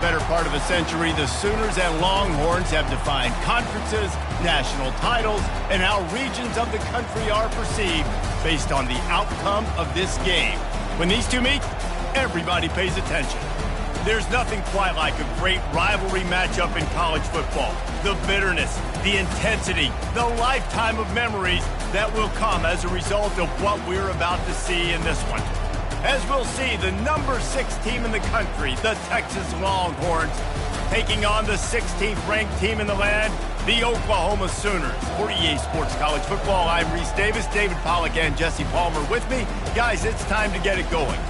Better part of a century, the Sooners and Longhorns have defined conferences, national titles, and how regions of the country are perceived based on the outcome of this game. When these two meet, everybody pays attention. There's nothing quite like a great rivalry matchup in college football. The bitterness, the intensity, the lifetime of memories that will come as a result of what we're about to see in this one. As we'll see, the number 6 team in the country, the Texas Longhorns, taking on the 16th ranked team in the land, the Oklahoma Sooners. For EA Sports College Football, I'm Reese Davis, David Pollack and Jesse Palmer with me. Guys, it's time to get it going.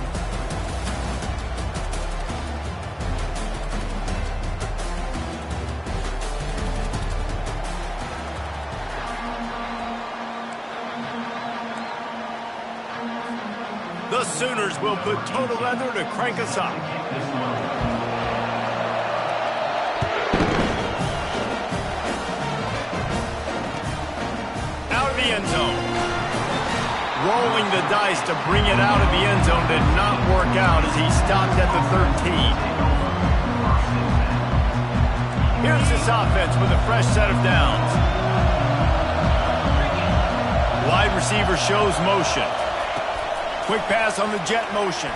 The Sooners will put total leather to crank us up. Out of the end zone. Rolling the dice to bring it out of the end zone did not work out as he stopped at the 13. Here's this offense with a fresh set of downs. Wide receiver shows motion. Quick pass on the jet motion.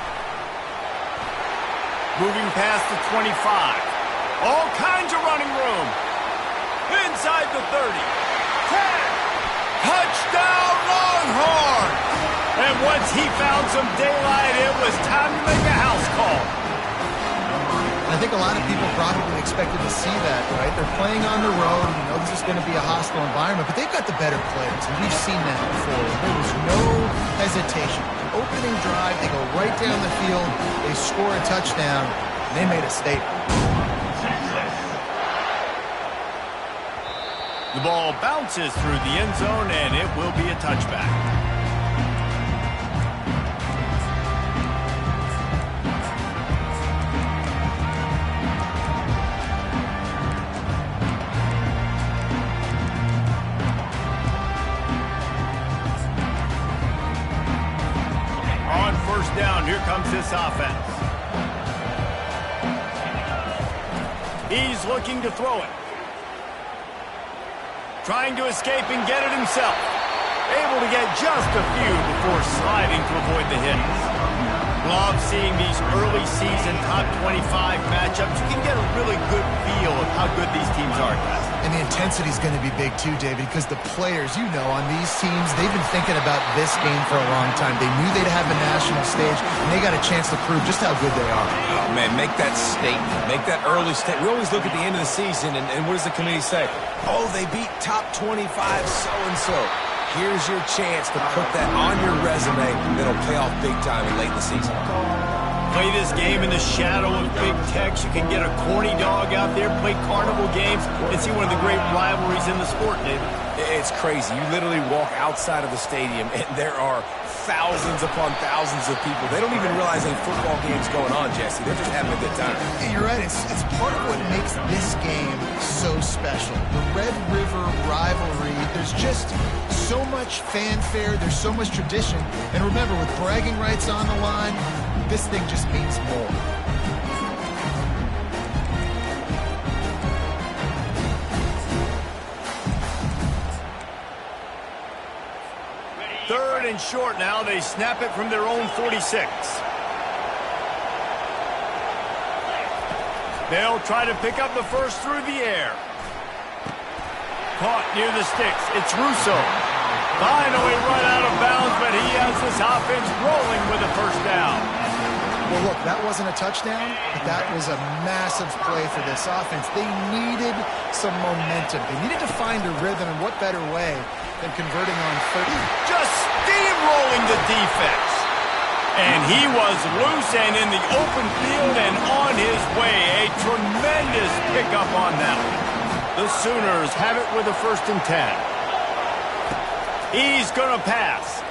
Moving past the 25. All kinds of running room. Inside the 30. 10. Touchdown Longhorns! And once he found some daylight, it was time to make a house call. I think a lot of people probably expected to see that, right? They're playing on the road. You know, this is going to be a hostile environment, but they've got the better players, and we've seen that before. There was no hesitation. Opening drive, they go right down the field, they score a touchdown, and they made a statement. The ball bounces through the end zone, and it will be a touchback. Down, here comes this offense. He's looking to throw it. Trying to escape and get it himself. Able to get just a few before sliding to avoid the hits. Love seeing these early season top 25 matchups. You can get a really good feel of how good these teams are, guys. And the intensity is going to be big too, David, because the players, you know, on these teams, they've been thinking about this game for a long time. They knew they'd have a national stage, and they got a chance to prove just how good they are. Oh, man, make that statement. Make that early statement. We always look at the end of the season, and what does the committee say? Oh, they beat top 25 so-and-so. Here's your chance to put that on your resume that'll pay off big time late in the season. Play this game in the shadow of Big Tex. You can get a corny dog out there, play carnival games, and see one of the great rivalries in the sport, David. It's crazy. You literally walk outside of the stadium, and there are thousands upon thousands of people. They don't even realize any football game's going on, Jesse. They're just having a good time. Yeah, you're right. It's part of what makes this game so special. The Red River rivalry, there's just so much fanfare. There's so much tradition. And remember, with bragging rights on the line, this thing just means more. Third and short now. They snap it from their own 46. They'll try to pick up the first through the air. Caught near the sticks. It's Russo. Finally run out of bounds, but he has this offense rolling with a first down. Well, look, that wasn't a touchdown, but that was a massive play for this offense. They needed some momentum. They needed to find a rhythm, and what better way than converting on 30. Just steamrolling the defense. And he was loose and in the open field and on his way. A tremendous pickup on that one. The Sooners have it with a 1st and 10. He's going to pass.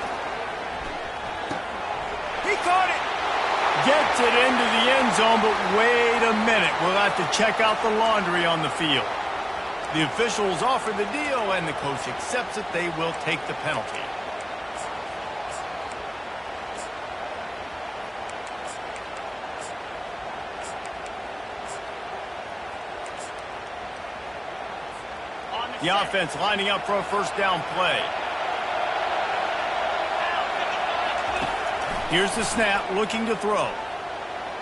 He caught it. Gets it into the end zone, but wait a minute. We'll have to check out the laundry on the field. The officials offer the deal, and the coach accepts it. They will take the penalty. The offense lining up for a first down play. Here's the snap, looking to throw.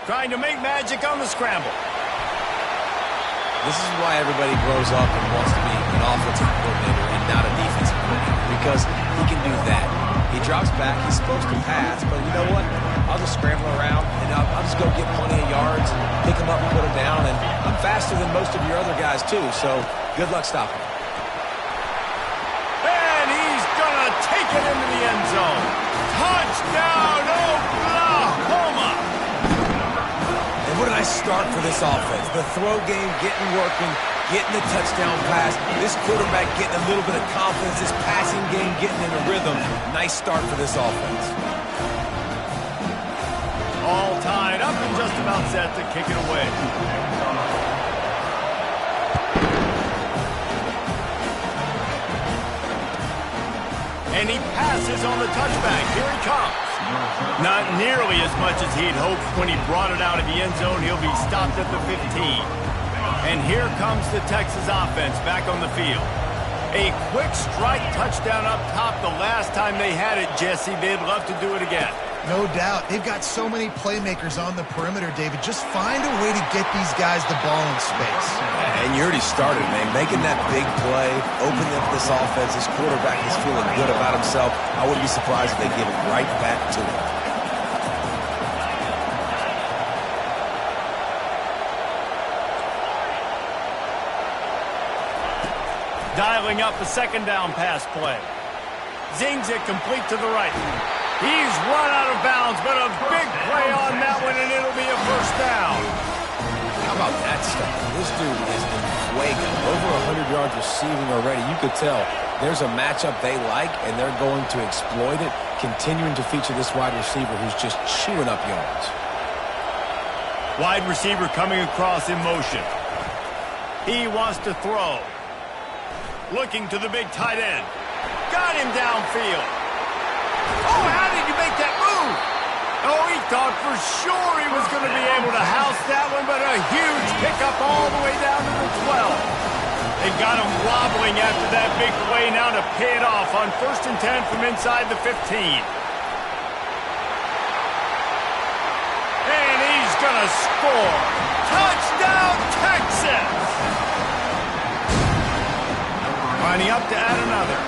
Trying to make magic on the scramble. This is why everybody grows up and wants to be an offensive coordinator and not a defensive coordinator, because he can do that. He drops back. He's supposed to pass, but you know what? I'll just scramble around, and I'll just go get plenty of yards and pick him up and put him down, and I'm faster than most of your other guys, too, so good luck stopping him. And he's going to take it into the end zone. Touchdown, Oklahoma! And what a nice start for this offense. The throw game getting working, getting the touchdown pass. This quarterback getting a little bit of confidence. This passing game getting in a rhythm. Nice start for this offense. All tied up and just about set to kick it away. And he passes on the touchback. Here he comes. Not nearly as much as he'd hoped when he brought it out of the end zone. He'll be stopped at the 15. And here comes the Texas offense back on the field. A quick strike touchdown up top the last time they had it, Jesse. They'd love to do it again. No doubt. They've got so many playmakers on the perimeter, David. Just find a way to get these guys the ball in space. And you already started, man. Making that big play, opening up this offense. This quarterback is feeling good about himself. I wouldn't be surprised if they give it right back to him. Dialing up a second down pass play. Zings it complete to the right. He's run out of bounds, but a big play on that one, and it'll be a first down. How about that stuff? This dude is in fuego. Over 100 yards receiving already. You could tell there's a matchup they like, and they're going to exploit it, continuing to feature this wide receiver who's just chewing up yards. Wide receiver coming across in motion. He wants to throw. Looking to the big tight end. Got him downfield. Oh, how did you make that move? Oh, he thought for sure he was going to be able to house that one, but a huge pickup all the way down to the 12. They got him wobbling after that big play now to pay it off on 1st and 10 from inside the 15. And he's going to score. Touchdown, Texas! Lining up to add another.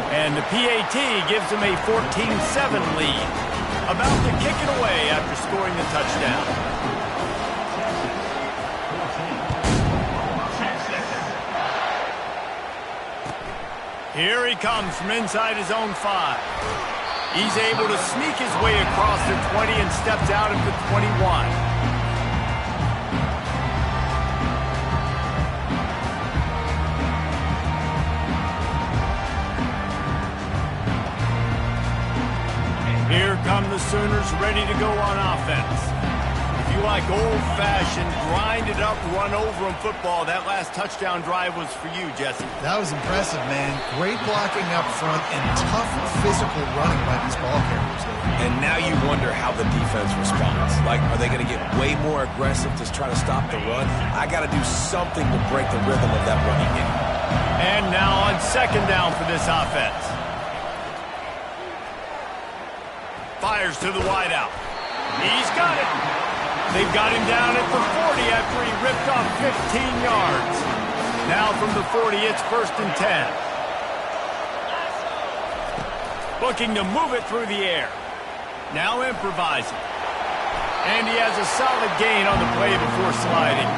And the PAT gives him a 14-7 lead. About to kick it away after scoring the touchdown. Here he comes from inside his own 5. He's able to sneak his way across the 20 and steps out at the 21. Here come the Sooners ready to go on offense. If you like old-fashioned, grind-it-up, run-over-'em football, that last touchdown drive was for you, Jesse. That was impressive, man. Great blocking up front and tough physical running by these ball carriers. And now you wonder how the defense responds. Like, are they going to get way more aggressive to try to stop the run? I got to do something to break the rhythm of that running game. And now on second down for this offense. Fires to the wideout. He's got it. They've got him down at the 40 after he ripped off 15 yards. Now from the 40, it's 1st and 10. Looking to move it through the air. Now improvising. And he has a solid gain on the play before sliding.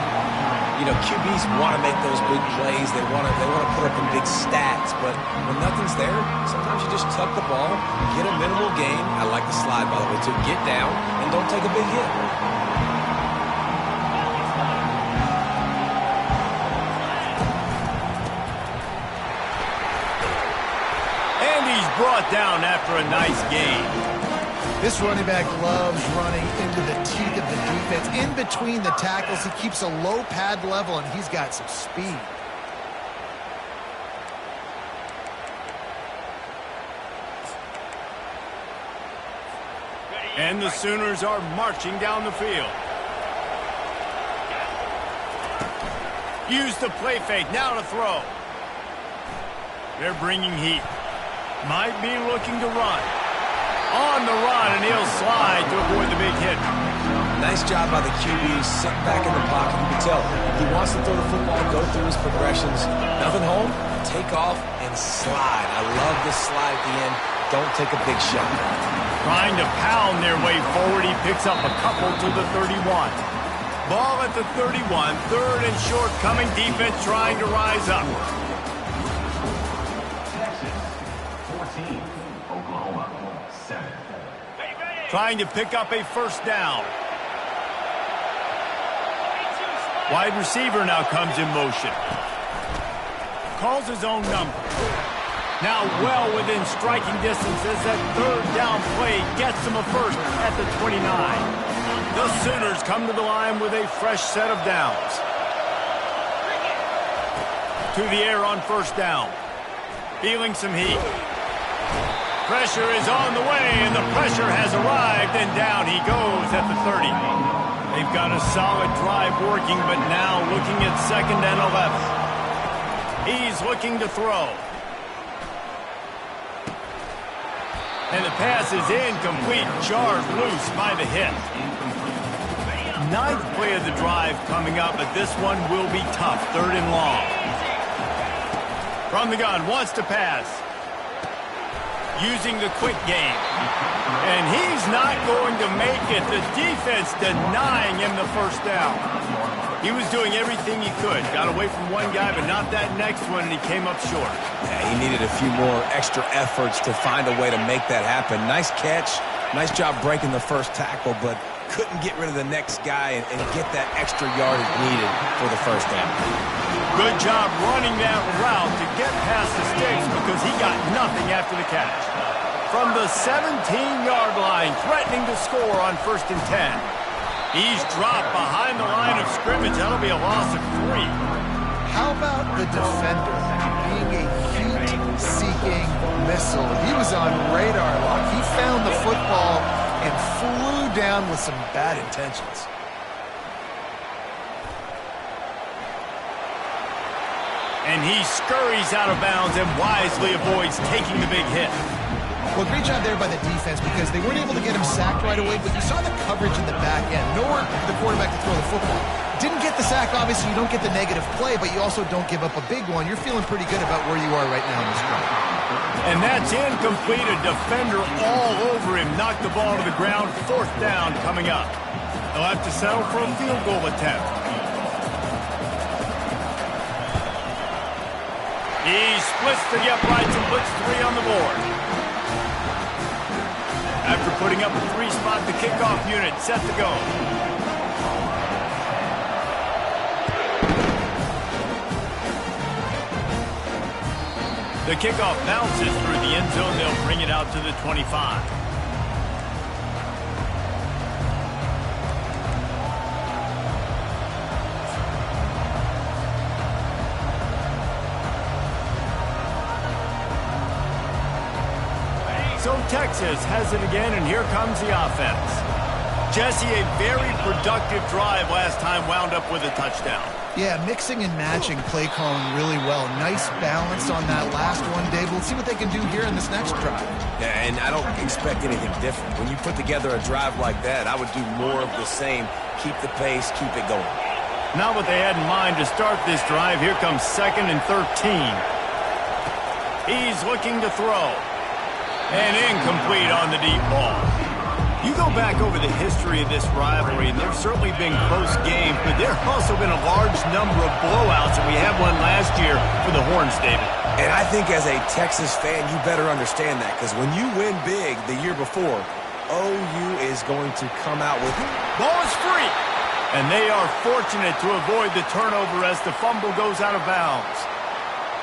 You know, QBs want to make those big plays. They want to put up in big stats. But when nothing's there, sometimes you just tuck the ball, get a minimal gain. I like the slide, by the way, to get down and don't take a big hit. And he's brought down after a nice gain. This running back loves running into the teeth of the defense. In between the tackles, he keeps a low pad level, and he's got some speed. And the Sooners are marching down the field. Use the play fake. Now to throw. They're bringing heat. Might be looking to run. On the run, and he'll slide to avoid the big hit. Nice job by the QB, sitting back in the pocket. You can tell he wants to throw the football, go through his progressions. Nothing home, take off and slide. I love this slide at the end. Don't take a big shot. Trying to pound their way forward. He picks up a couple to the 31. Ball at the 31. Third and short coming. Defense trying to rise up. Texas, 14. Oklahoma, 7. Trying to pick up a first down. Wide receiver now comes in motion. Calls his own number. Now well within striking distance as that third down play gets him a first at the 29. The Sooners come to the line with a fresh set of downs. To the air on first down. Feeling some heat. Pressure is on the way, and the pressure has arrived, and down he goes at the 30. They've got a solid drive working, but now looking at 2nd and 11. He's looking to throw. And the pass is incomplete, jarred loose by the hit. 9th play of the drive coming up, but this one will be tough, 3rd and long. From the gun, wants to pass. Using the quick game. And he's not going to make it. The defense denying him the first down. He was doing everything he could. Got away from one guy, but not that next one, and he came up short. Yeah, he needed a few more extra efforts to find a way to make that happen. Nice catch. Nice job breaking the first tackle, but couldn't get rid of the next guy and get that extra yardage needed for the first down. Good job running that route to get past the sticks because he got nothing after the catch. From the 17-yard line, threatening to score on 1st and 10. He's dropped behind the line of scrimmage. That'll be a loss of 3. How about the defender being a heat-seeking missile? He was on radar lock. He found the football and flew down with some bad intentions. And he scurries out of bounds and wisely avoids taking the big hit. Well, great job there by the defense because they weren't able to get him sacked right away, but you saw the coverage in the back end. Nowhere for the quarterback to throw the football. Didn't get the sack, obviously. You don't get the negative play, but you also don't give up a big one. You're feeling pretty good about where you are right now in this drive. And that's incomplete. A defender all over him. Knocked the ball to the ground. 4th down coming up. They'll have to settle for a field goal attempt. He splits to the uprights and puts 3 on the board. After putting up a 3-spot, the kickoff unit set to go. The kickoff bounces through the end zone. They'll bring it out to the 25. So Texas has it again, and here comes the offense. Jesse, a very productive drive last time, wound up with a touchdown. Yeah, mixing and matching play calling really well. Nice balance on that last one, Dave. We'll see what they can do here in this next drive. Yeah, and I don't expect anything different. When you put together a drive like that, I would do more of the same. Keep the pace, keep it going. Not what they had in mind to start this drive. Here comes 2nd and 13. He's looking to throw. And incomplete on the deep ball. You go back over the history of this rivalry, and there's certainly been close games, but there have also been a large number of blowouts, and we had one last year for the Horns, David. And I think as a Texas fan, you better understand that, because when you win big the year before, OU is going to come out with it. Ball is free. And they are fortunate to avoid the turnover as the fumble goes out of bounds.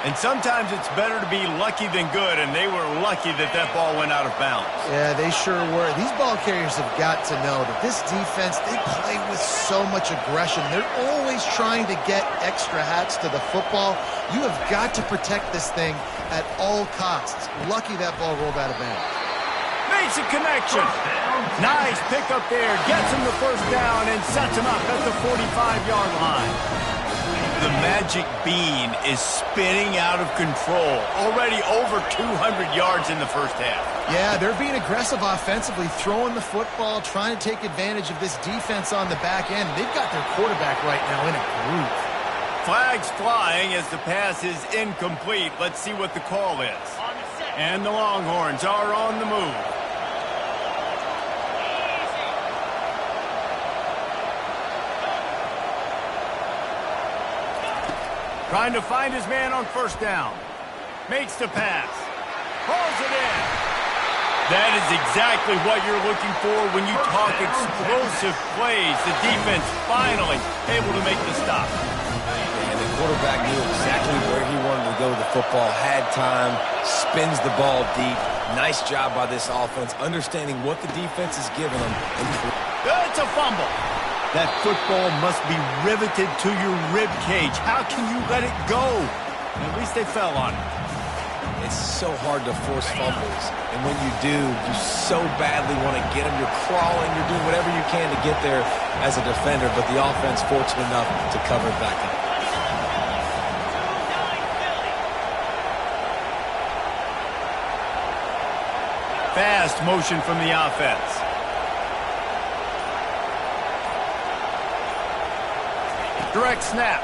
And sometimes it's better to be lucky than good, and they were lucky that that ball went out of bounds. Yeah, they sure were. These ball carriers have got to know that this defense, they play with so much aggression. They're always trying to get extra hats to the football. You have got to protect this thing at all costs. Lucky that ball rolled out of bounds. Makes a connection. Nice pickup there. Gets him the first down and sets him up at the 45-yard line. The magic bean is spinning out of control. Already over 200 yards in the first half. Yeah, they're being aggressive offensively, throwing the football, trying to take advantage of this defense on the back end. They've got their quarterback right now in a groove. Flags flying as the pass is incomplete. Let's see what the call is. And the Longhorns are on the move. Trying to find his man on first down. Makes the pass. Pulls it in. That is exactly what you're looking for when you talk explosive plays. The defense finally able to make the stop. And the quarterback knew exactly where he wanted to go with the football, had time, spins the ball deep. Nice job by this offense, understanding what the defense is giving them. It's a fumble. That football must be riveted to your rib cage. How can you let it go? At least they fell on it. It's so hard to force fumbles. And when you do, you so badly want to get them. You're crawling, you're doing whatever you can to get there as a defender, but the offense fortunate enough to cover it back up. Fast motion from the offense. Direct snap.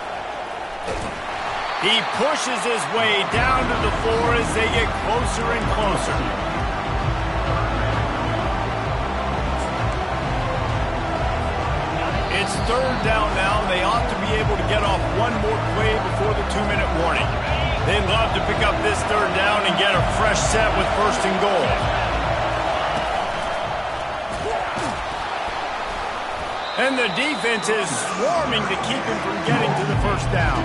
He pushes his way down to the floor as they get closer and closer. It's third down now. They ought to be able to get off one more play before the 2-minute warning. They'd love to pick up this third down and get a fresh set with first and goal. And the defense is swarming to keep him from getting to the first down.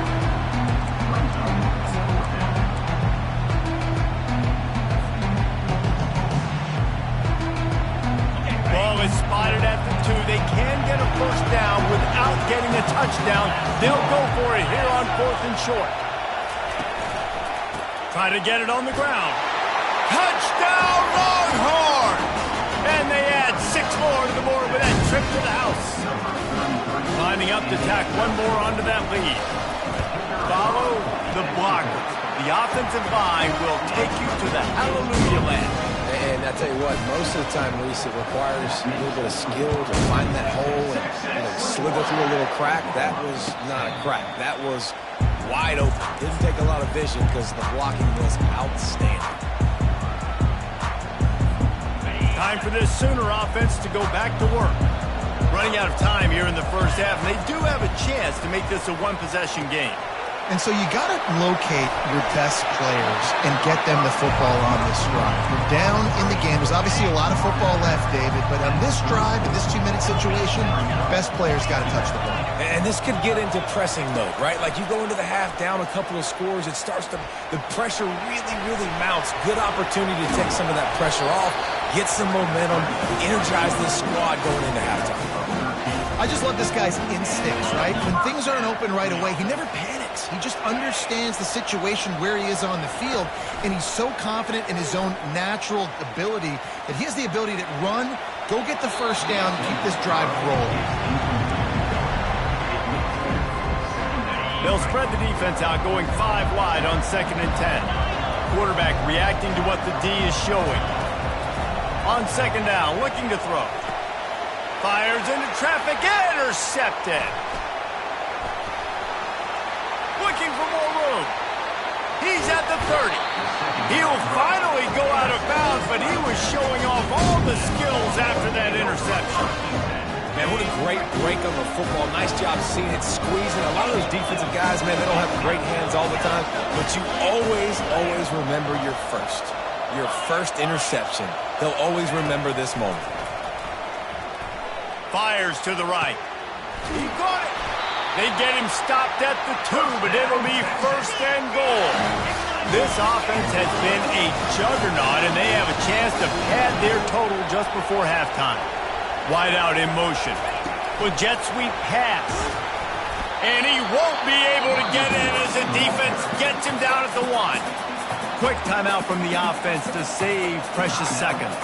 Ball is spotted at the 2. They can get a first down without getting a touchdown. They'll go for it here on 4th and short. Try to get it on the ground. Touchdown, Longhorn! And they add 6 more to the board with that trip to the house. Lining up to tack one more onto that lead. Follow the blockers. The offensive line will take you to the hallelujah land. And I tell you what, most of the time, Reese, it requires a little bit of skill to find that hole and slither through a little crack. That was not a crack. That was wide open. Didn't take a lot of vision because the blocking was outstanding. Time for this Sooner offense to go back to work. Running out of time here in the first half, and they do have a chance to make this a one-possession game. And so you got to locate your best players and get them the football on this drive. You're down in the game. There's obviously a lot of football left, David, but on this drive, in this 2-minute situation, best players got to touch the ball. And this could get into pressing mode, right? Like you go into the half down a couple of scores, it starts to, the pressure really mounts. Good opportunity to take some of that pressure off, get some momentum, energize this squad going into halftime. I just love this guy's instincts, right? When things aren't open right away, he never panics. He just understands the situation where he is on the field, and he's so confident in his own natural ability that he has the ability to run, go get the first down, keep this drive rolling. They'll spread the defense out, going 5 wide on 2nd and 10. Quarterback reacting to what the D is showing. On 2nd down, looking to throw. Fires into traffic, intercepted. Looking for more room. He's at the 30. He'll finally go out of bounds, but he was showing off all the skills after that interception. Man, what a great break on the football. Nice job seeing it, squeezing. A lot of those defensive guys, man, they don't have great hands all the time, but you always remember your first interception. They'll always remember this moment. Fires to the right. He got it. They get him stopped at the 2, but it'll be first and goal. This offense has been a juggernaut, and they have a chance to pad their total just before halftime. Wide out in motion. With jet sweep pass. And he won't be able to get in as the defense gets him down at the 1. Quick timeout from the offense to save precious seconds.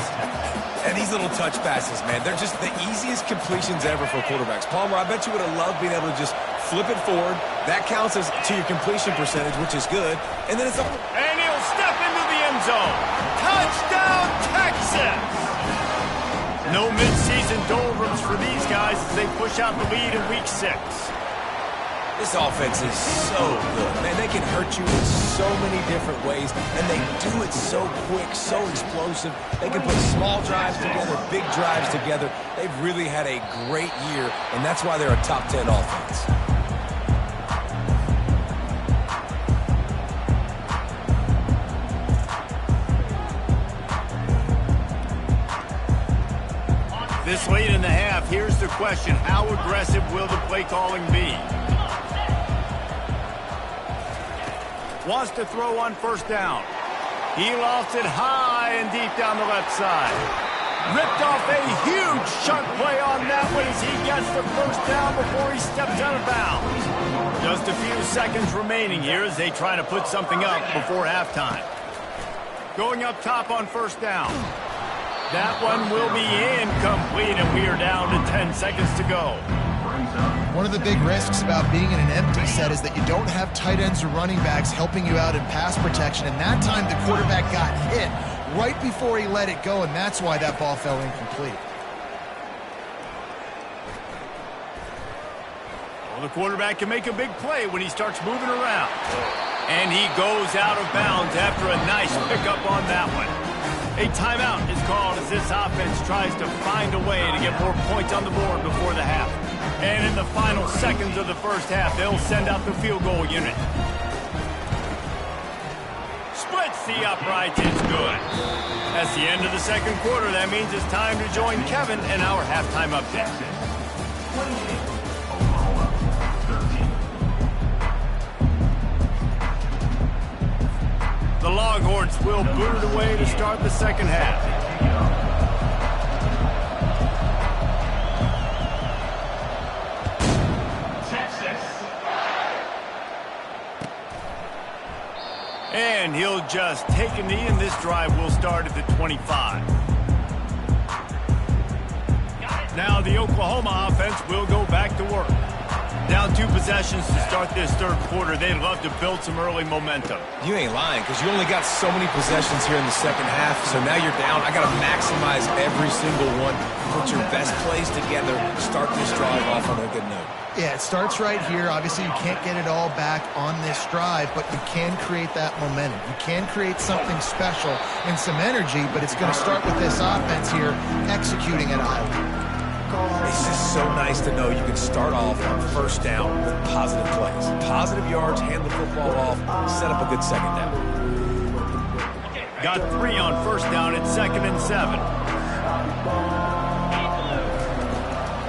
And these little touch passes, man, they're just the easiest completions ever for quarterbacks. Palmer, I bet you would have loved being able to just flip it forward. That counts as to your completion percentage, which is good. And then it's up. And he'll step into the end zone. Touchdown, Texas! No midseason doldrums for these guys as they push out the lead in Week 6. This offense is so good. Man, they can hurt you in so many different ways, and they do it so quick, so explosive. They can put small drives together, big drives together. They've really had a great year, and that's why they're a top 10 offense. This late in the half, here's the question. How aggressive will the play calling be? Wants to throw on first down. He lofts it high and deep down the left side. Ripped off a huge sharp play on that one as he gets the first down before he steps out of bounds. Just a few seconds remaining here as they try to put something up before halftime. Going up top on first down. That one will be incomplete, and we are down to 10 seconds to go. One of the big risks about being in an empty set is that you don't have tight ends or running backs helping you out in pass protection, and that time the quarterback got hit right before he let it go, and that's why that ball fell incomplete. Well, the quarterback can make a big play when he starts moving around. And he goes out of bounds after a nice pickup on that one. A timeout is called as this offense tries to find a way to get more points on the board before the half. And in the final seconds of the first half, they'll send out the field goal unit. Splits the uprights, it's good. That's the end of the second quarter. That means it's time to join Kevin in our halftime update. Oklahoma 13. The Longhorns will boot it away to start the second half. And he'll just take a knee, and this drive will start at the 25. Now the Oklahoma offense will go back to work. Down 2 possessions to start this third quarter. They'd love to build some early momentum. You ain't lying, because you only got so many possessions here in the second half, so now you're down. I got to maximize every single one. Put your best plays together. Start this drive off on a good note. Yeah, it starts right here. Obviously, you can't get it all back on this drive, but you can create that momentum. You can create something special and some energy, but it's going to start with this offense here executing at Iowa. It's just so nice to know you can start off on first down with positive plays. Positive yards, hand the football off, set up a good second down. Got 3 on first down at 2nd and 7.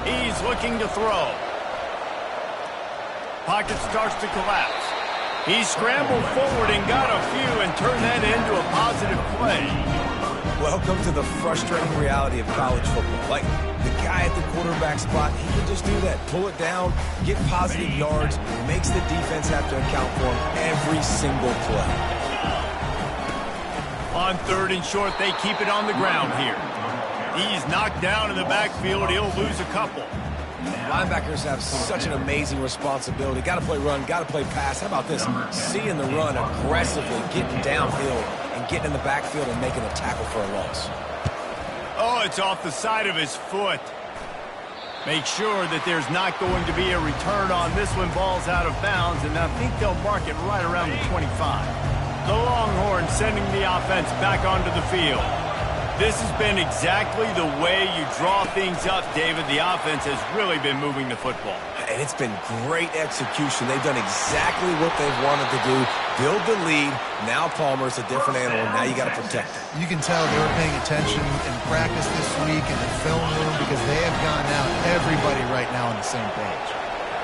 He's looking to throw. Pocket starts to collapse. He scrambled forward and got a few and turned that into a positive play. Welcome to the frustrating reality of college football. Like, the guy at the quarterback spot, he can just do that. Pull it down, get positive yards, makes the defense have to account for him every single play. On 3rd and short, they keep it on the ground here. He's knocked down in the backfield. He'll lose a couple. Linebackers have such an amazing responsibility. Got to play run, got to play pass. How about this? Seeing the run aggressively, getting downhill, and getting in the backfield and making a tackle for a loss. Oh, it's off the side of his foot. Make sure that there's not going to be a return on this one. Ball's out of bounds, and I think they'll mark it right around the 25. The Longhorns sending the offense back onto the field. This has been exactly the way you draw things up, David. The offense has really been moving the football. And it's been great execution. They've done exactly what they've wanted to do. Build the lead. Now Palmer's a different animal. Now you got to protect it. You can tell they were paying attention in practice this week in the film room because they have gotten out everybody right now on the same page.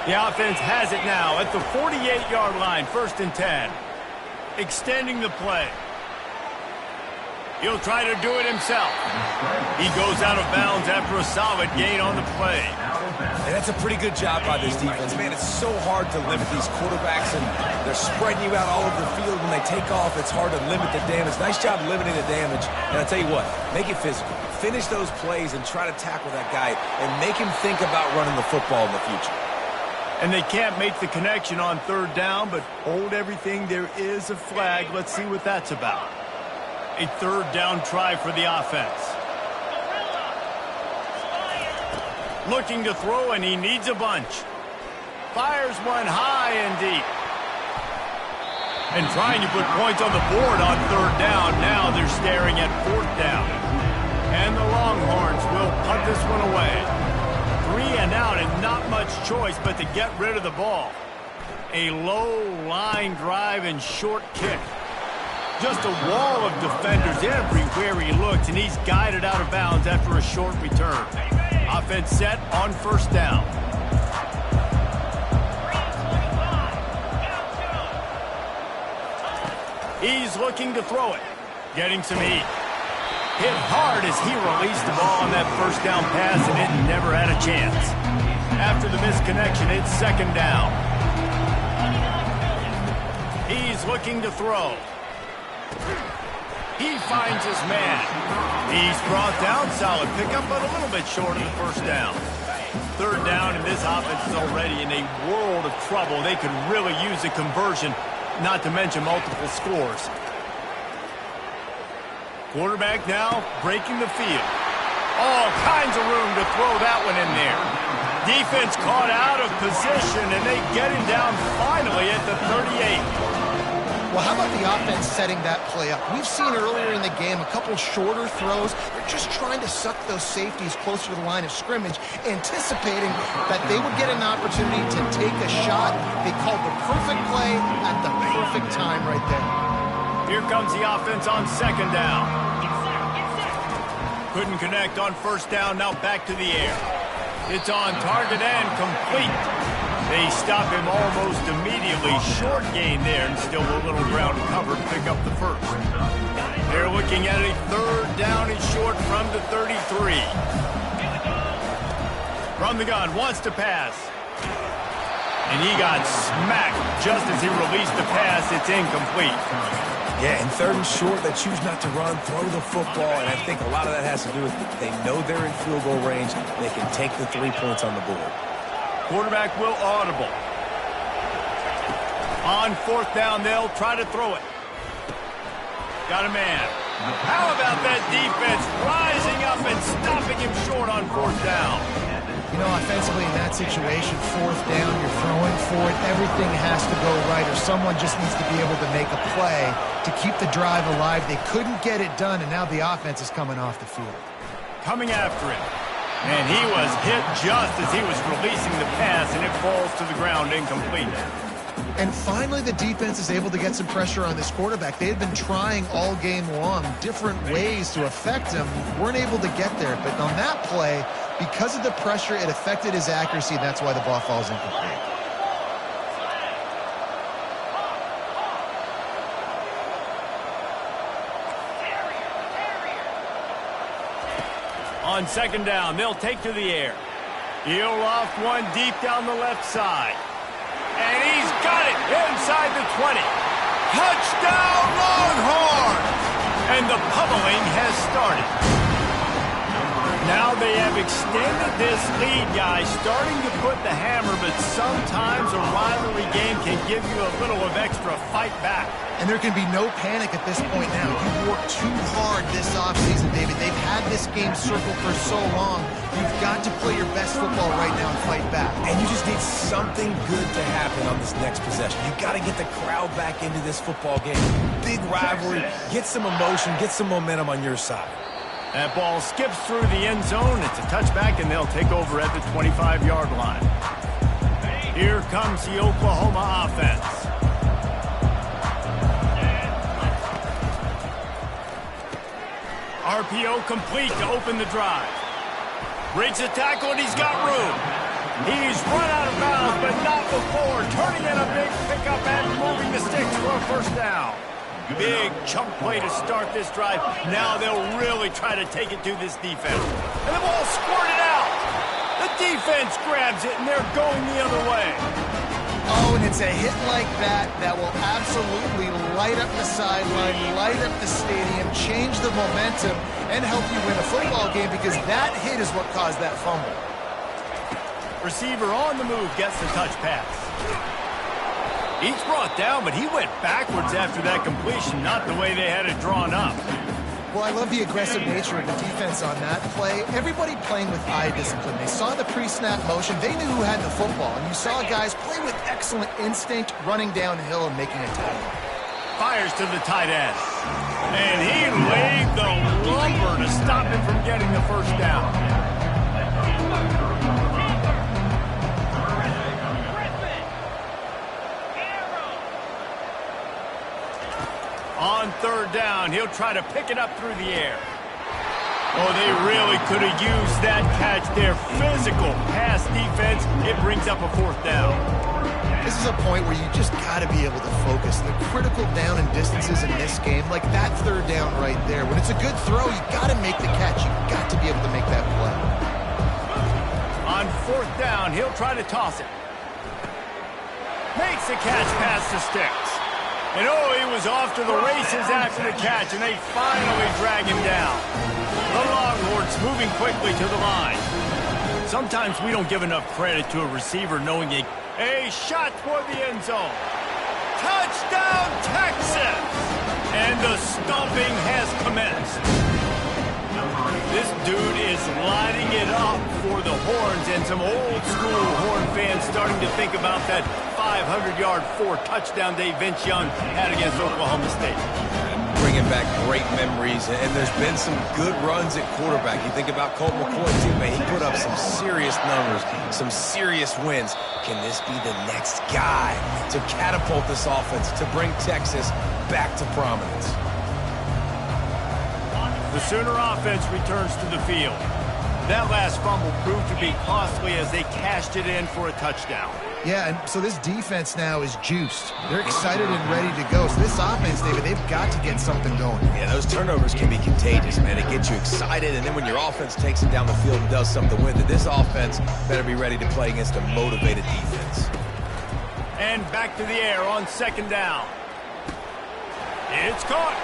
The offense has it now at the 48-yard line, 1st and 10. Extending the play. He'll try to do it himself. He goes out of bounds after a solid gain on the play. And that's a pretty good job by this defense. Man, it's so hard to limit these quarterbacks, and they're spreading you out all over the field. When they take off, it's hard to limit the damage. Nice job limiting the damage. And I'll tell you what, make it physical. Finish those plays and try to tackle that guy and make him think about running the football in the future. And they can't make the connection on third down, but hold everything. There is a flag. Let's see what that's about. A third down try for the offense. Looking to throw, and he needs a bunch. Fires one high and deep. And trying to put points on the board on third down. Now they're staring at fourth down. And the Longhorns will punt this one away. 3 and out, and not much choice but to get rid of the ball. A low line drive and short kick. Just a wall of defenders everywhere he looks, and he's guided out of bounds after a short return. Offense set on first down. He's looking to throw it. Getting some heat. Hit hard as he released the ball on that first down pass, and it never had a chance. After the misconnection, it's second down. He's looking to throw. He finds his man. He's brought down. Solid pickup, but a little bit short of the first down. Third down, and this offense is already in a world of trouble. They could really use a conversion, not to mention multiple scores. Quarterback now breaking the field. All kinds of room to throw that one in there. Defense caught out of position, and they get him down finally at the 38. Well, how about the offense setting that play up? We've seen earlier in the game a couple shorter throws. They're just trying to suck those safeties closer to the line of scrimmage, anticipating that they would get an opportunity to take a shot. They called the perfect play at the perfect time right there. Here comes the offense on second down. Couldn't connect on first down, now back to the air. It's on target and complete. They stop him almost immediately. Short gain there, and still a little ground covered to pick up the first. They're looking at a third down and short from the 33. From the gun, wants to pass. And he got smacked just as he released the pass. It's incomplete. Yeah, and third and short, they choose not to run, throw the football, and I think a lot of that has to do with they know they're in field goal range. They can take the 3 points on the board. Quarterback will audible. On fourth down, they'll try to throw it. Got a man. How about that defense rising up and stopping him short on fourth down? You know, offensively in that situation, fourth down, you're throwing for it. Everything has to go right, or someone just needs to be able to make a play to keep the drive alive. They couldn't get it done, and now the offense is coming off the field. Coming after him. And he was hit just as he was releasing the pass, and it falls to the ground incomplete. And finally, the defense is able to get some pressure on this quarterback. They had been trying all game long different ways to affect him. Weren't able to get there. But on that play, because of the pressure, it affected his accuracy, and that's why the ball falls incomplete. On second down, they'll take to the air. He'll loft one deep down the left side. And he's got it inside the 20. Touchdown, Longhorns! And the pummeling has started. Now they have extended this lead, guys, starting to put the hammer, but sometimes a rivalry game can give you a little of extra fight back. And there can be no panic at this point now. You've worked too hard this offseason, David. They've had this game circled for so long. You've got to play your best football right now and fight back. And you just need something good to happen on this next possession. You've got to get the crowd back into this football game. Big rivalry. Get some emotion. Get some momentum on your side. That ball skips through the end zone. It's a touchback, and they'll take over at the 25-yard line. Here comes the Oklahoma offense. RPO complete to open the drive. Breaks a tackle, and he's got room. He's run out of bounds, but not before. Turning in a big pickup and moving the sticks for a first down. Big chunk play to start this drive. Now they'll really try to take it to this defense. And the ball squirted out. The defense grabs it, and they're going the other way. Oh, and it's a hit like that that will absolutely light up the sideline, light up the stadium, change the momentum, and help you win a football game, because that hit is what caused that fumble. Receiver on the move gets the touch pass. He's brought down, but he went backwards after that completion, not the way they had it drawn up. Well, I love the aggressive nature of the defense on that play. Everybody playing with eye discipline. They saw the pre-snap motion. They knew who had the football. And you saw guys play with excellent instinct, running downhill and making a tackle. Fires to the tight end. And he laid the lumber to stop him from getting the first down. On third down, he'll try to pick it up through the air. Oh, they really could have used that catch there. Physical pass defense. It brings up a fourth down. This is a point where you just got to be able to focus. The critical down and distances in this game, like that third down right there. When it's a good throw, you got to make the catch. You got to be able to make that play. On fourth down, he'll try to toss it. Makes the catch past the sticks. And oh, he was off to the races after the catch, and they finally drag him down. The Longhorns moving quickly to the line. Sometimes we don't give enough credit to a receiver knowing a shot toward the end zone. Touchdown, Texas! And the stomping has commenced. This dude is lighting it up for the Horns, and some old-school Horn fans starting to think about that 500-yard, 4-touchdown day Vince Young had against Oklahoma State. Bringing back great memories, and there's been some good runs at quarterback. You think about Colt McCoy, too, man. He put up some serious numbers, some serious wins. Can this be the next guy to catapult this offense, to bring Texas back to prominence? The Sooner offense returns to the field. That last fumble proved to be costly as they cashed it in for a touchdown. Yeah, and so this defense now is juiced. They're excited and ready to go. So this offense, David, they've got to get something going. Yeah, those turnovers can be contagious, man. It gets you excited, and then when your offense takes it down the field and does something with it, this offense better be ready to play against a motivated defense. And back to the air on second down. It's caught.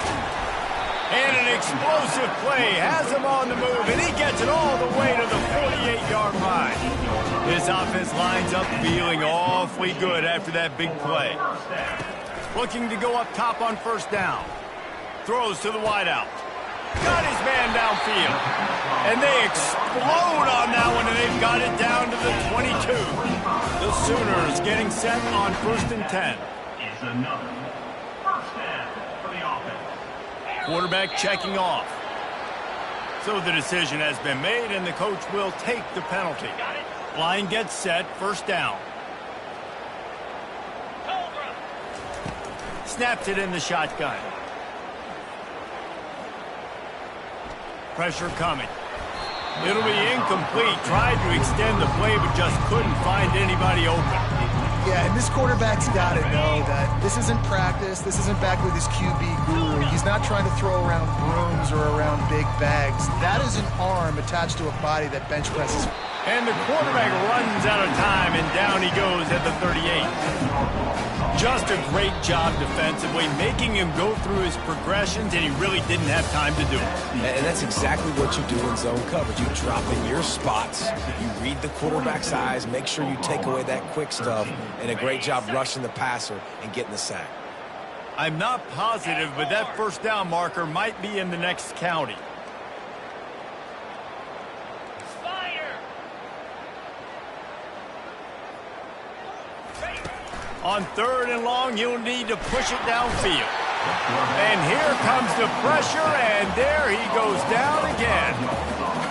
And an explosive play has him on the move, and he gets it all the way to the 48-yard line. This offense lines up feeling awfully good after that big play. Looking to go up top on first down. Throws to the wideout. Got his man downfield. And they explode on that one, and they've got it down to the 22. The Sooners getting set on 1st and 10. Is another first down for the offense. Quarterback checking off. So the decision has been made, and the coach will take the penalty. Line gets set, first down. Snaps it in the shotgun. Pressure coming. It'll be incomplete. Tried to extend the play, but just couldn't find anybody open. Yeah, and this quarterback's got to know that this isn't practice. This isn't back with his QB guru. He's not trying to throw around brooms or around big bags. That is an arm attached to a body that bench presses. And the quarterback runs out of time, and down he goes at the 38. Just a great job defensively, making him go through his progressions, and he really didn't have time to do it. And that's exactly what you do in zone coverage. You drop in your spots, you read the quarterback's eyes, make sure you take away that quick stuff, and a great job rushing the passer and getting the sack. I'm not positive, but that first down marker might be in the next county. On third and long, you'll need to push it downfield. And here comes the pressure, and there he goes down again.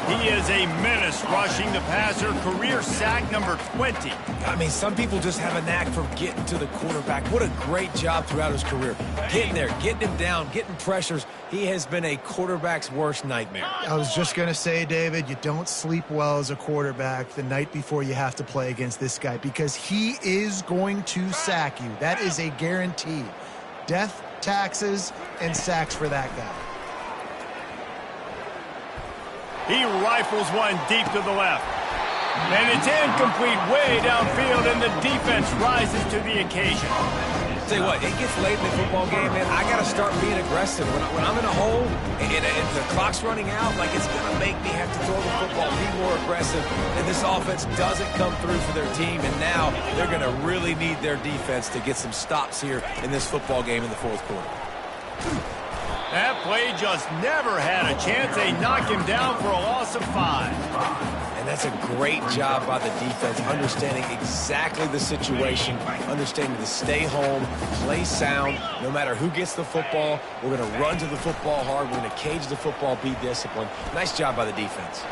He is a menace rushing the passer, career sack number 20. I mean, some people just have a knack for getting to the quarterback. What a great job throughout his career. Getting there, getting him down, getting pressures. He has been a quarterback's worst nightmare. I was just going to say, David, you don't sleep well as a quarterback the night before you have to play against this guy, because he is going to sack you. That is a guarantee. Death, taxes, and sacks for that guy. He rifles one deep to the left. And it's incomplete way downfield, and the defense rises to the occasion. Tell you what, it gets late in the football game, man. I got to start being aggressive. When I'm in a hole and the clock's running out, like it's going to make me have to throw the football, be more aggressive. And this offense doesn't come through for their team, and now they're going to really need their defense to get some stops here in this football game in the fourth quarter. That play just never had a chance. They knock him down for a loss of 5. And that's a great job by the defense, understanding exactly the situation, understanding to stay home, play sound. No matter who gets the football, we're going to run to the football hard. We're going to cage the football, be disciplined. Nice job by the defense.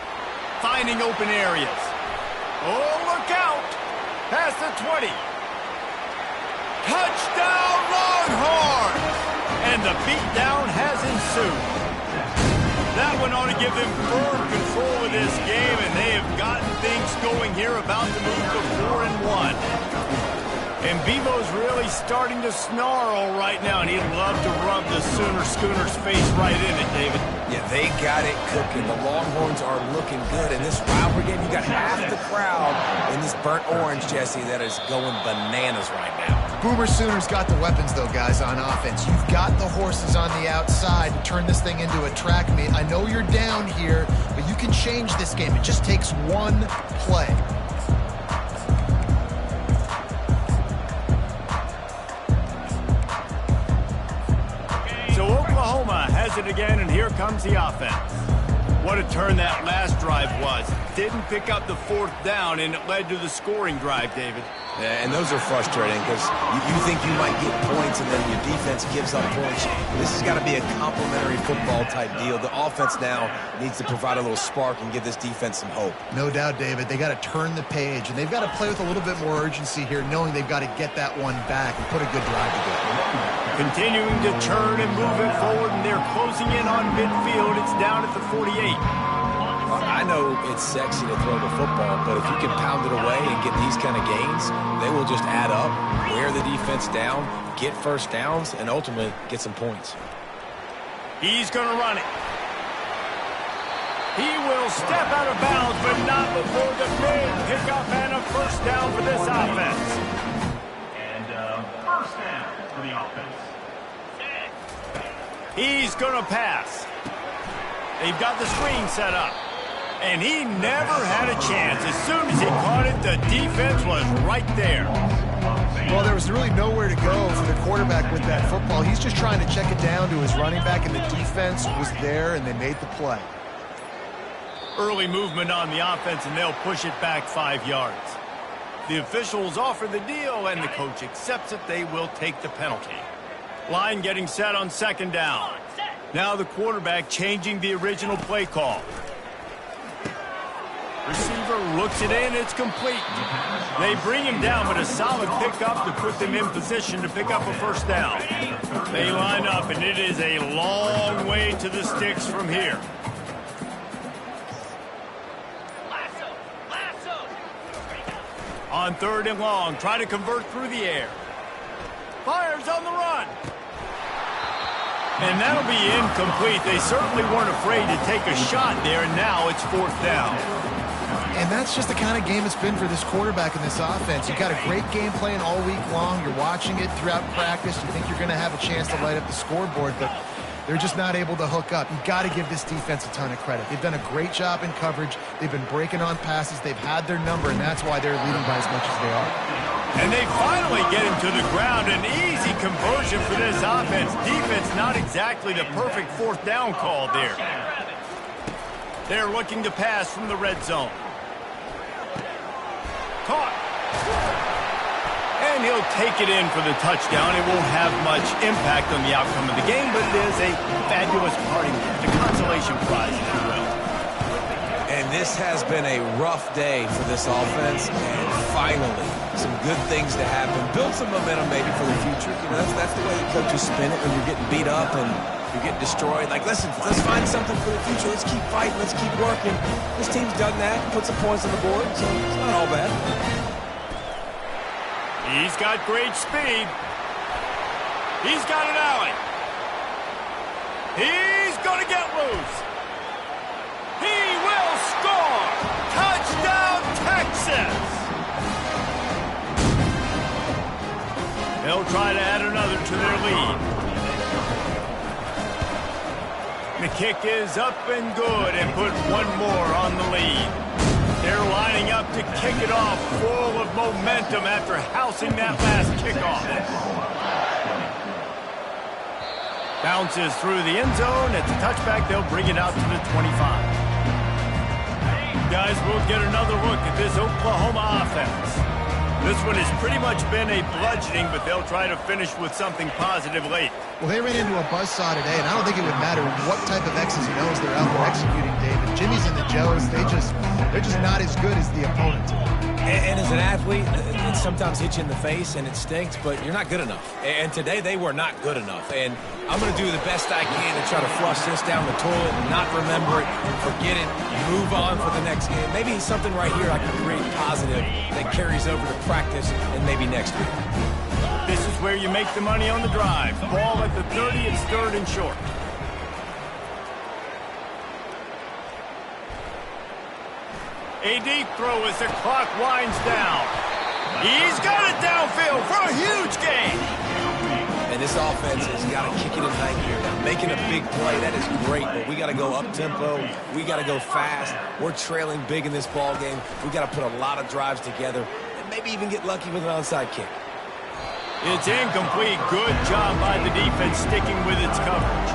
Finding open areas. Oh, look out! Past the 20. Touchdown, Longhorns! And the beatdown has ensued. That one ought to give them firm control of this game, and they have gotten things going here, about to move to 4-1. And Bevo's really starting to snarl right now, and he'd love to rub the Schooner's face right in it, David. Yeah, they got it cooking. The Longhorns are looking good. In this rivalry game, you got half the crowd in this burnt orange, Jesse, that is going bananas right now. Boomer Sooners got the weapons, though, guys, on offense. You've got the horses on the outside to turn this thing into a track meet. I know you're down here, but you can change this game. It just takes one play. So Oklahoma has it again, and here comes the offense. What a turn that last drive was. Didn't pick up the 4th down, and it led to the scoring drive, David. Yeah, and those are frustrating because you think you might get points and then your defense gives up points. This has got to be a complementary football type deal. The offense now needs to provide a little spark and give this defense some hope. No doubt, David. They got to turn the page, and they've got to play with a little bit more urgency here, knowing they've got to get that one back and put a good drive together. Continuing to turn and move it forward, and they're closing in on midfield. It's down at the 48. I know it's sexy to throw the football, but if you can pound it away and get these kind of gains, they will just add up, wear the defense down, get first downs, and ultimately get some points. He's going to run it. He will step out of bounds, but not before the big pickup and a first down for this offense. And first down for the offense. He's going to pass. They've got the screen set up. And he never had a chance. As soon as he caught it, the defense was right there. Well, there was really nowhere to go for the quarterback with that football. He's just trying to check it down to his running back, and the defense was there, and they made the play. Early movement on the offense, and they'll push it back 5 yards. The officials offer the deal, and the coach accepts it. They will take the penalty. Line getting set on 2nd down. Now the quarterback changing the original play call. Receiver looks it in. It's complete. They bring him down, but a solid pickup to put them in position to pick up a first down. They line up, and it is a long way to the sticks from here. On 3rd and long, try to convert through the air. Fires on the run. And that'll be incomplete. They certainly weren't afraid to take a shot there, and now it's 4th down. And that's just the kind of game it's been for this quarterback in this offense. You've got a great game plan all week long. You're watching it throughout practice. You think you're going to have a chance to light up the scoreboard, but they're just not able to hook up. You've got to give this defense a ton of credit. They've done a great job in coverage. They've been breaking on passes. They've had their number, and that's why they're leading by as much as they are. And they finally get him to the ground. An easy conversion for this offense. Defense not exactly the perfect 4th down call there. They're looking to pass from the red zone. Caught. And he'll take it in for the touchdown. It won't have much impact on the outcome of the game, but it is a fabulous parting gift, a consolation prize, if you will. And this has been a rough day for this offense, and finally, some good things to happen. Build some momentum maybe for the future. You know, that's the way the coaches spin it when you're getting beat up and you're getting destroyed. Like, listen, let's find something for the future. Let's keep fighting. Let's keep working. This team's done that, put some points on the board, so it's not all bad. He's got great speed. He's got an alley. He's going to get loose. He will score. Touchdown, Texas. misses. They'll try to add another to their lead. The kick is up and good and put one more on the lead. They're lining up to kick it off, full of momentum after housing that last kickoff. Bounces through the end zone. It's a touchback. They'll bring it out to the 25. Guys, we'll get another look at this Oklahoma offense. This one has pretty much been a bludgeoning, but they'll try to finish with something positive late. Well, they ran into a buzzsaw today, and I don't think it would matter what type of X's and O's they're out there executing, David. Jimmy's and the Joes, they're just not as good as the opponent. And as an athlete, it sometimes hits you in the face and it stinks, but you're not good enough. And today they were not good enough. And I'm going to do the best I can to try to flush this down the toilet and not remember it, forget it, move on for the next game. Maybe something right here I can create positive that carries over to practice and maybe next week. This is where you make the money on the drive. Ball at the 30, it's third and short. A deep throw as the clock winds down. He's got it downfield for a huge gain. And this offense has got to kick it in high gear. Now, making a big play, that is great, but we got to go up-tempo. We got to go fast. We're trailing big in this ball game. We got to put a lot of drives together and maybe even get lucky with an onside kick. It's incomplete. Good job by the defense sticking with its coverage.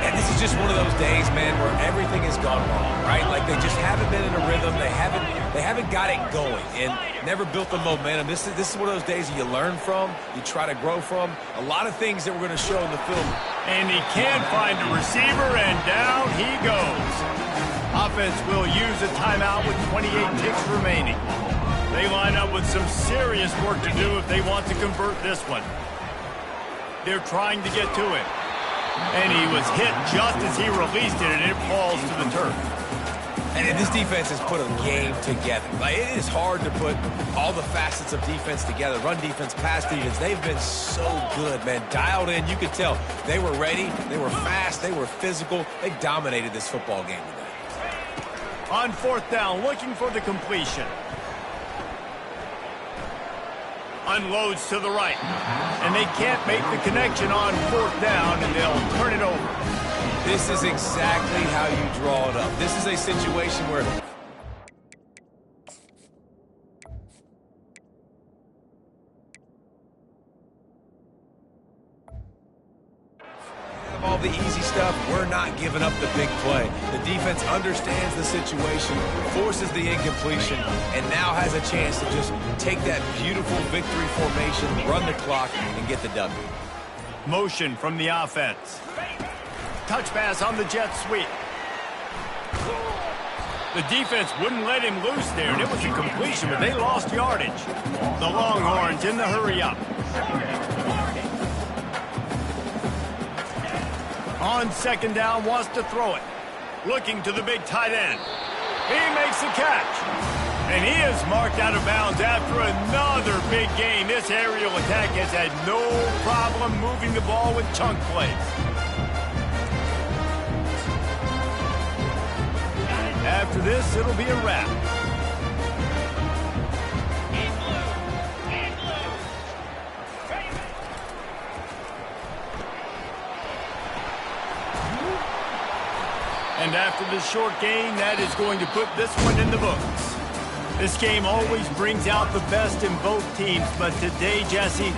And this is just one of those days, man, where everything has gone wrong, right? Like they just haven't been in a rhythm. They haven't got it going and never built the momentum. This is one of those days you learn from, you try to grow from. A lot of things that we're going to show in the film. And he can't find a receiver, and down he goes. Offense will use a timeout with 28 ticks remaining. They line up with some serious work to do if they want to convert this one. They're trying to get to it. And he was hit just as he released it, and it falls to the turf. And this defense has put a game together. Like, it is hard to put all the facets of defense together. Run defense, pass defense. They've been so good, man. Dialed in. You could tell they were ready. They were fast. They were physical. They dominated this football game today. On fourth down, looking for the completion. Unloads to the right. And they can't make the connection on fourth down, and they'll turn it over. This is exactly how you draw it up. This is a situation where all the easy stuff, we're not giving up the big play. The defense understands the situation, forces the incompletion, and now has a chance to just take that beautiful victory formation, run the clock, and get the W. Motion from the offense. Touch pass on the jet sweep. The defense wouldn't let him loose there, and it was a completion, but they lost yardage. The Longhorns in the hurry up. On second down, wants to throw it. Looking to the big tight end. He makes the catch. And he is marked out of bounds after another big gain. This aerial attack has had no problem moving the ball with chunk plays. After this, it'll be a wrap. And after this short gain, that is going to put this one in the books. This game always brings out the best in both teams, but today, Jesse...